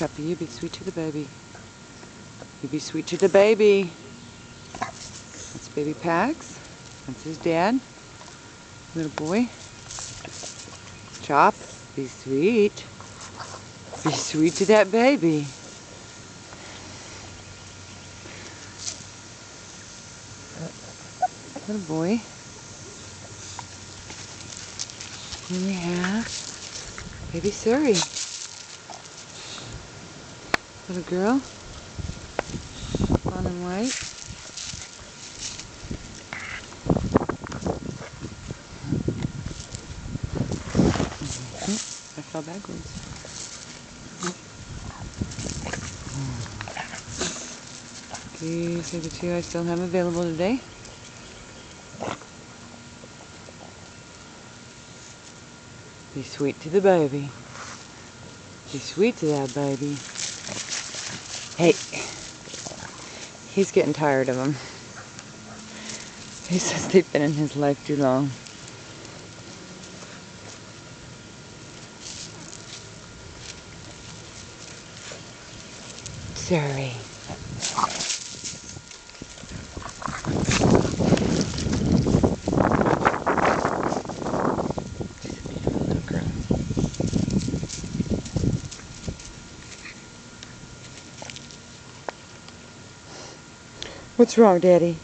Chuppy, you be sweet to the baby. You be sweet to the baby. That's baby Pax. That's his dad. Little boy. Chop, be sweet. Be sweet to that baby. Little boy. Here we have baby Surrey. Little girl. Fawn and white. I fell backwards. These are the two I still have available today. Be sweet to the baby. Be sweet to that baby. Hey, he's getting tired of them. He says they've been in his life too long. Surrey. What's wrong, Daddy?